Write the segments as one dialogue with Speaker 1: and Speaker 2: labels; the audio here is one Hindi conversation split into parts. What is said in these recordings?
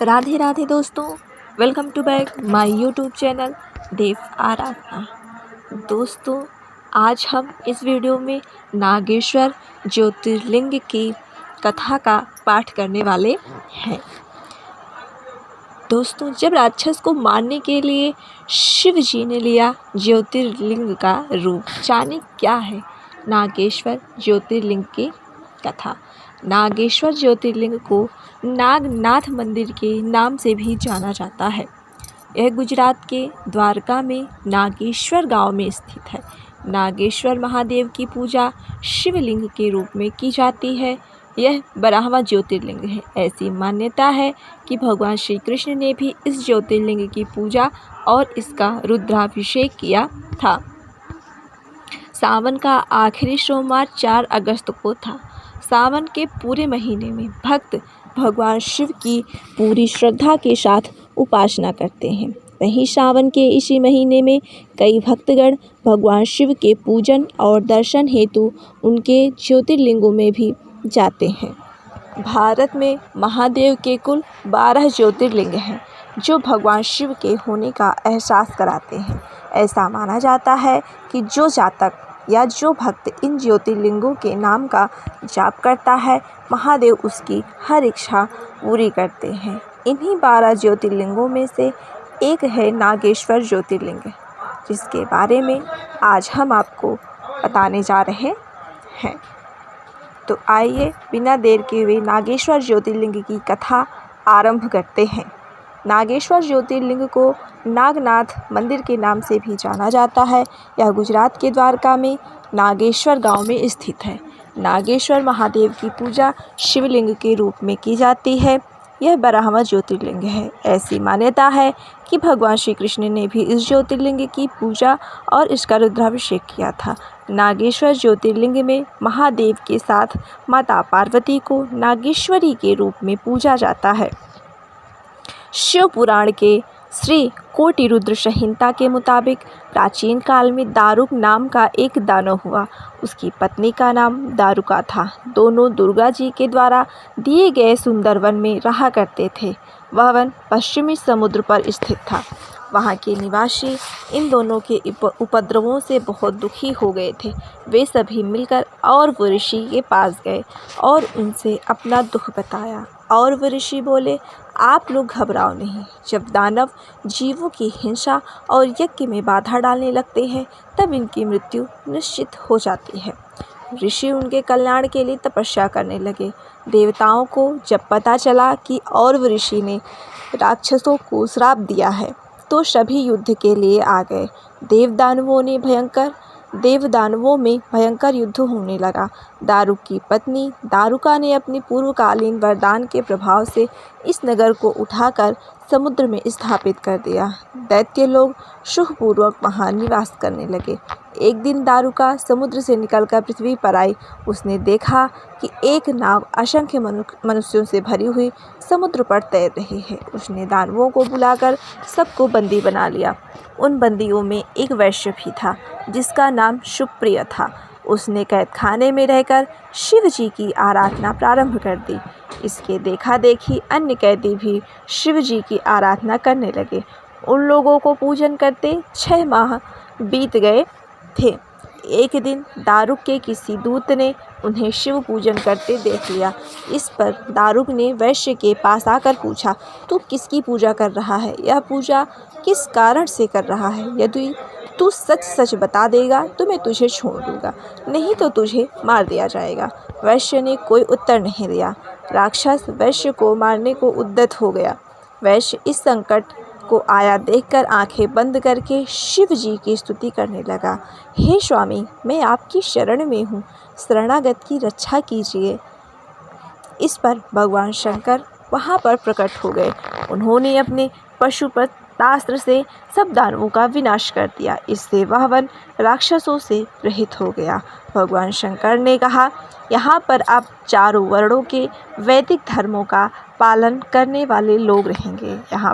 Speaker 1: राधे राधे दोस्तों, welcome to back my YouTube channel Dev Aradhana. दोस्तों, आज हम इस वीडियो में नागेश्वर ज्योतिर्लिंग की कथा का पाठ करने वाले हैं। दोस्तों, जब राक्षस को मारने के लिए शिव जी ने लिया ज्योतिर्लिंग का रूप, जाने क्या है नागेश्वर ज्योतिर्लिंग की कथा। नागेश्वर ज्योतिर्लिंग को नागनाथ मंदिर के नाम से भी जाना जाता है। यह गुजरात के द्वारका में नागेश्वर गांव में स्थित है। नागेश्वर महादेव की पूजा शिवलिंग के रूप में की जाती है। यह 12वां ज्योतिर्लिंग है। ऐसी मान्यता है कि भगवान श्री कृष्ण ने भी इस ज्योतिर्लिंग की पूजा और इसका रुद्राभिषेक किया था। सावन का आखिरी सोमवार 4 अगस्त को था। सावन के पूरे महीने में भक्त भगवान शिव की पूरी श्रद्धा के साथ उपासना करते हैं। वहीं सावन के इसी महीने में कई भक्तगण भगवान शिव के पूजन और दर्शन हेतु उनके ज्योतिर्लिंगों में भी जाते हैं। भारत में महादेव के कुल 12 ज्योतिर्लिंग हैं, जो भगवान शिव के होने का एहसास कराते हैं। ऐसा माना जाता है कि जो जातक या जो भक्त इन ज्योतिर्लिंगों के नाम का जाप करता है, महादेव उसकी हर इच्छा पूरी करते हैं। इन्हीं 12 ज्योतिर्लिंगों में से एक है नागेश्वर ज्योतिर्लिंग, जिसके बारे में आज हम आपको बताने जा रहे हैं। तो आइए बिना देर के हुए नागेश्वर ज्योतिर्लिंग की कथा आरंभ करते हैं। नागेश्वर ज्योतिर्लिंग को नागनाथ मंदिर के नाम से भी जाना जाता है। यह गुजरात के द्वारका में नागेश्वर गांव में स्थित है। नागेश्वर महादेव की पूजा शिवलिंग के रूप में की जाती है। यह 12वां ज्योतिर्लिंग है। ऐसी मान्यता है कि भगवान श्री कृष्ण ने भी इस ज्योतिर्लिंग की पूजा और इसका रुद्राभिषेक किया था। नागेश्वर ज्योतिर्लिंग में महादेव के साथ माता पार्वती को नागेश्वरी के रूप में पूजा जाता है। शिव पुराण के श्री कोटि रुद्र संहिता के मुताबिक प्राचीन काल में दारुक नाम का एक दानव हुआ। उसकी पत्नी का नाम दारुका था। दोनों दुर्गा जी के द्वारा दिए गए सुंदर वन में रहा करते थे। वह वन पश्चिमी समुद्र पर स्थित था। वहाँ के निवासी इन दोनों के उपद्रवों से बहुत दुखी हो गए थे। वे सभी मिलकर और वो ऋषि के पास गए और उनसे अपना दुख बताया। और वो ऋषि बोले, आप लोग घबराओ नहीं। जब दानव जीवों की हिंसा और यज्ञ में बाधा डालने लगते हैं, तब इनकी मृत्यु निश्चित हो जाती है। ऋषि उनके कल्याण के लिए तपस्या करने लगे। देवताओं को जब पता चला कि और ऋषि ने राक्षसों को श्राप दिया है, तो सभी युद्ध के लिए आ गए। देवदानवों में भयंकर युद्ध होने लगा। दारुक की पत्नी दारुका ने अपनी पूर्वकालीन वरदान के प्रभाव से इस नगर को उठाकर समुद्र में स्थापित कर दिया। दैत्य लोग सुखपूर्वक वहाँ निवास करने लगे। एक दिन दारुका समुद्र से निकलकर पृथ्वी पर आई। उसने देखा कि एक नाव असंख्य मनुष्यों से भरी हुई समुद्र पर तैर रही है। उसने दानवों को बुलाकर सबको बंदी बना लिया। उन बंदियों में एक वैश्य भी था, जिसका नाम सुप्रिय था। उसने कैद खाने में रहकर शिव जी की आराधना प्रारंभ कर दी। इसके देखा देखी अन्य कैदी भी शिव जी की आराधना करने लगे। उन लोगों को पूजन करते 6 माह बीत गए थे। एक दिन दारुक के किसी दूत ने उन्हें शिव पूजन करते देख लिया। इस पर दारुक ने वैश्य के पास आकर पूछा, तू किसकी पूजा कर रहा है? यह पूजा किस कारण से कर रहा है? यदि तू सच सच बता देगा तो मैं तुझे छोड़ दूंगा, नहीं तो तुझे मार दिया जाएगा। वैश्य ने कोई उत्तर नहीं दिया। राक्षस वैश्य को मारने को उद्यत हो गया। वैश्य इस संकट को आया देखकर आंखें बंद करके शिव जी की स्तुति करने लगा। हे स्वामी, मैं आपकी शरण में हूँ, शरणागत की रक्षा कीजिए। इस पर भगवान शंकर वहाँ पर प्रकट हो गए। उन्होंने अपने पशुपत तास्त्र से सब दानवों का विनाश कर दिया। इससे वह वन राक्षसों से रहित हो गया। भगवान शंकर ने कहा, यहाँ पर अब चारों वर्णों के वैदिक धर्मों का पालन करने वाले लोग रहेंगे। यहाँ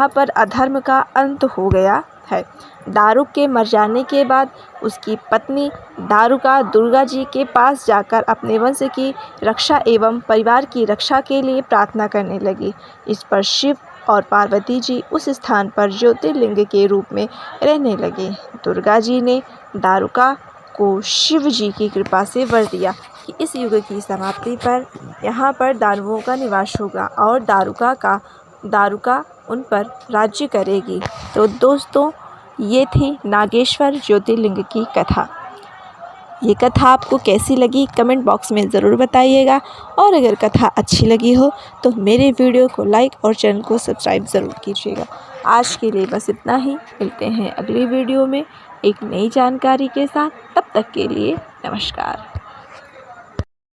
Speaker 1: पर अधर्म का अंत हो गया है। दारुक के मर जाने के बाद उसकी पत्नी दारुका दुर्गा जी के पास जाकर अपने वंश की रक्षा एवं परिवार की रक्षा के लिए प्रार्थना करने लगी। इस पर शिव और पार्वती जी उस स्थान पर ज्योतिर्लिंग के रूप में रहने लगे। दुर्गा जी ने दारुका को शिव जी की कृपा से वर दिया कि इस युग की समाप्ति पर यहाँ पर दानवों का निवास होगा और दारुका उन पर राज्य करेगी। तो दोस्तों, ये थी नागेश्वर ज्योतिर्लिंग की कथा। ये कथा आपको कैसी लगी कमेंट बॉक्स में ज़रूर बताइएगा, और अगर कथा अच्छी लगी हो तो मेरे वीडियो को लाइक और चैनल को सब्सक्राइब ज़रूर कीजिएगा। आज के लिए बस इतना ही। मिलते हैं अगली वीडियो में एक नई जानकारी के साथ। तब तक के लिए नमस्कार।